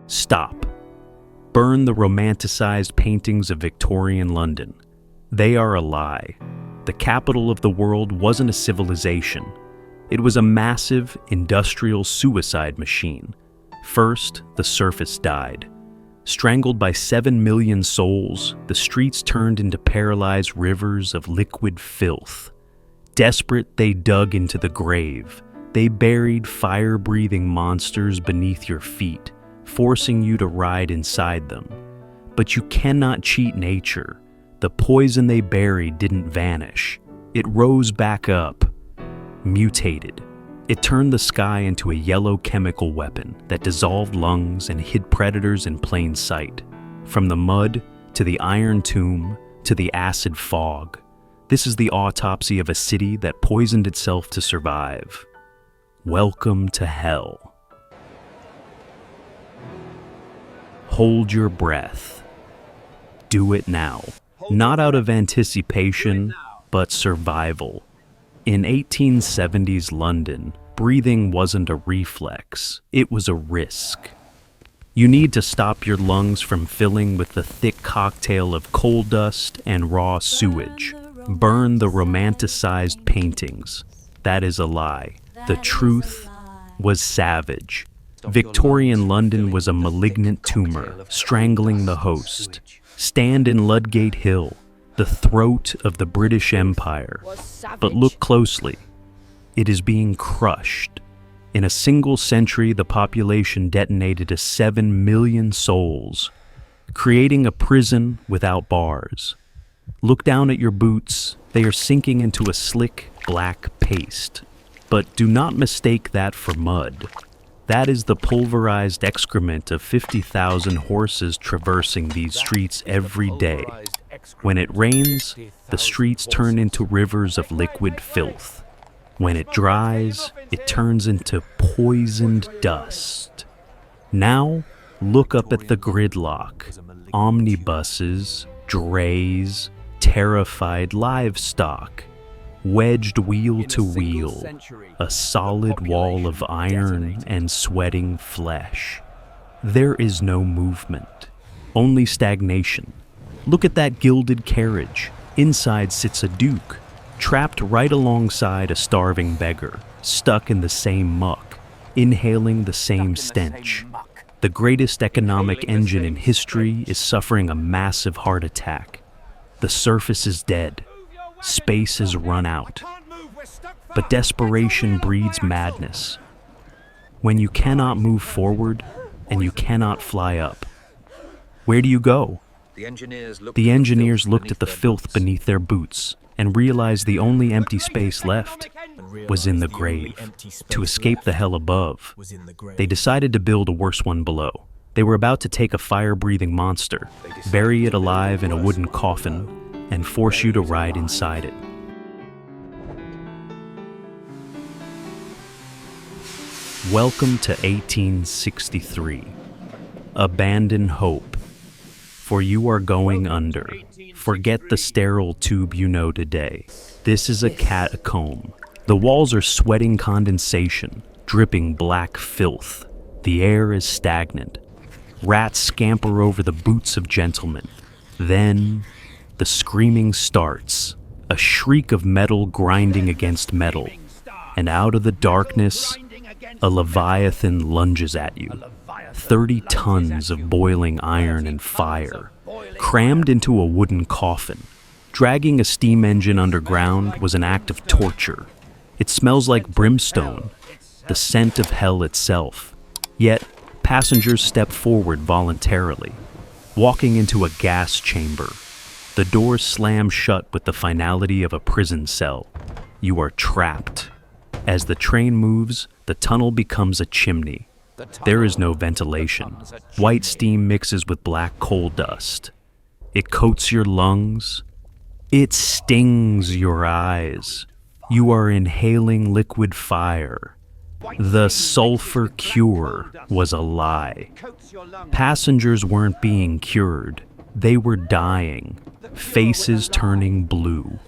Stop. Burn the romanticized paintings of Victorian London. They are a lie. The capital of the world wasn't a civilization. It was a massive industrial suicide machine. First, the surface died. Strangled by 7 million souls, the streets turned into paralyzed rivers of liquid filth. Desperate, they dug into the grave. They buried fire-breathing monsters beneath your feet, forcing you to ride inside them. But you cannot cheat nature. The poison they buried didn't vanish. It rose back up, mutated. It turned the sky into a yellow chemical weapon that dissolved lungs and hid predators in plain sight. From the mud, to the iron tomb, to the acid fog. This is the autopsy of a city that poisoned itself to survive. Welcome to hell. Hold your breath. Do it now. Not out of anticipation, but survival. In 1870s London, breathing wasn't a reflex, it was a risk. You need to stop your lungs from filling with the thick cocktail of coal dust and raw sewage. Burn the romanticized paintings. That is a lie. The truth was savage. Victorian London was a malignant tumor, strangling the host. Stand in Ludgate Hill, the throat of the British Empire. But look closely. It is being crushed. In a single century, the population detonated to 7 million souls, creating a prison without bars. Look down at your boots. They are sinking into a slick, black paste. But do not mistake that for mud. That is the pulverized excrement of 50,000 horses traversing these streets every day. When it rains, the streets turn into rivers of liquid filth. When it dries, it turns into poisoned dust. Now, look up at the gridlock. Omnibuses, drays, terrified livestock. Wedged wheel to wheel, a solid wall of iron and sweating flesh. There is no movement, only stagnation. Look at that gilded carriage. Inside sits a duke, trapped right alongside a starving beggar, stuck in the same muck, inhaling the same stench. The greatest economic engine in history is suffering a massive heart attack. The surface is dead. Space has run out. But desperation breeds madness. When you cannot move forward and you cannot fly up, where do you go? The engineers looked at the filth beneath their boots and realized the only empty space left was in the grave. To escape the hell above, they decided to build a worse one below. They were about to take a fire-breathing monster, bury it alive in a wooden coffin, and force you to ride inside it. Welcome to 1863. Abandon hope, for you are going under. Forget the sterile tube you know today. This is a catacomb. The walls are sweating condensation, dripping black filth. The air is stagnant. Rats scamper over the boots of gentlemen. Then the screaming starts, a shriek of metal grinding against metal, and out of the darkness, a leviathan lunges at you. 30 tons of boiling iron and fire, crammed into a wooden coffin. Dragging a steam engine underground was an act of torture. It smells like brimstone, the scent of hell itself. Yet, passengers step forward voluntarily, walking into a gas chamber. The doors slam shut with the finality of a prison cell. You are trapped. As the train moves, the tunnel becomes a chimney. There is no ventilation. White steam mixes with black coal dust. It coats your lungs. It stings your eyes. You are inhaling liquid fire. The sulfur cure was a lie. Passengers weren't being cured. They were dying, faces turning blue.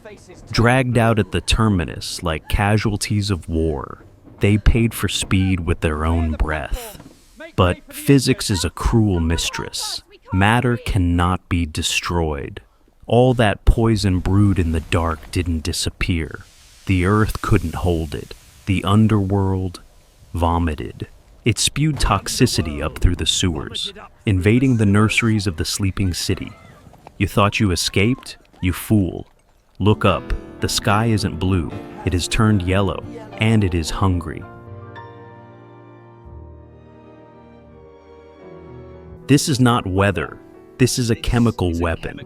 Dragged out at the terminus like casualties of war, they paid for speed with their own breath. But physics is a cruel mistress. Matter cannot be destroyed. All that poison brewed in the dark didn't disappear. The earth couldn't hold it. The underworld vomited. It spewed toxicity up through the sewers, invading the nurseries of the sleeping city. You thought you escaped? You fool. Look up. The sky isn't blue. It has turned yellow, and it is hungry. This is not weather. This is a chemical weapon.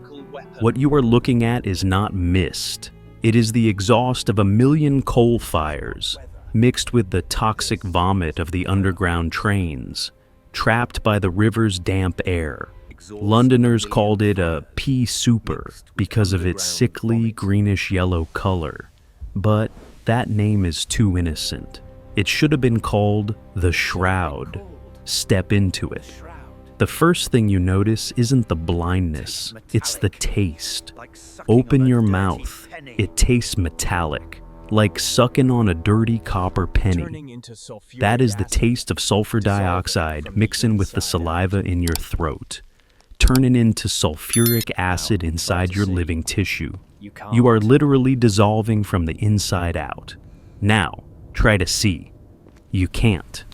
What you are looking at is not mist. It is the exhaust of 1,000,000 coal fires, mixed with the toxic vomit of the underground trains, trapped by the river's damp air. Londoners called it a pea-souper because of its sickly greenish-yellow color. But that name is too innocent. It should have been called the Shroud. Step into it. The first thing you notice isn't the blindness, it's the taste. Open your mouth. It tastes metallic, like sucking on a dirty copper penny. That is the taste of sulfur dioxide mixing with the saliva in your throat, turning into sulfuric acid inside your living tissue. You are literally dissolving from the inside out. Now, try to see. You can't.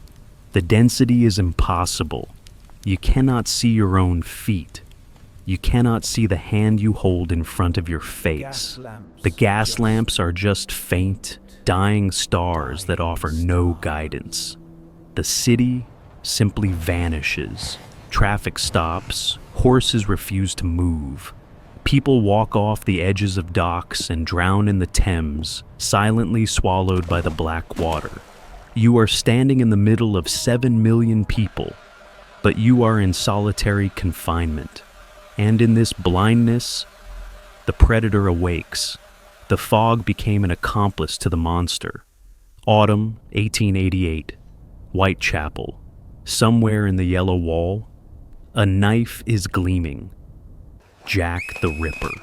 The density is impossible. You cannot see your own feet. You cannot see the hand you hold in front of your face. The gas lamps are just faint, dying stars that offer no guidance. The city simply vanishes. Traffic stops. Horses refuse to move. People walk off the edges of docks and drown in the Thames, silently swallowed by the black water. You are standing in the middle of 7 million people, but you are in solitary confinement. And in this blindness, the predator awakes. The fog became an accomplice to the monster. Autumn, 1888. Whitechapel. Somewhere in the yellow wall, a knife is gleaming. Jack the Ripper.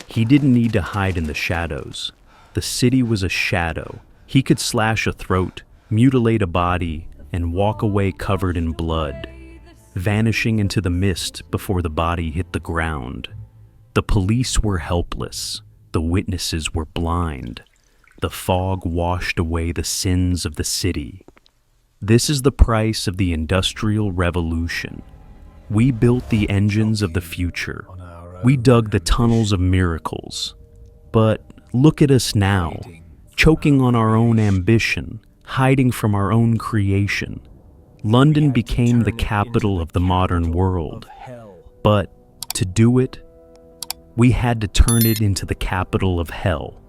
He didn't need to hide in the shadows. The city was a shadow. He could slash a throat, mutilate a body, and walk away covered in blood, vanishing into the mist before the body hit the ground. The police were helpless. The witnesses were blind. The fog washed away the sins of the city. This is the price of the Industrial Revolution. We built the engines of the future. We dug the tunnels of miracles. But look at us now, choking on our own ambition, hiding from our own creation. London became the capital of the modern world, but to do it, we had to turn it into the capital of hell.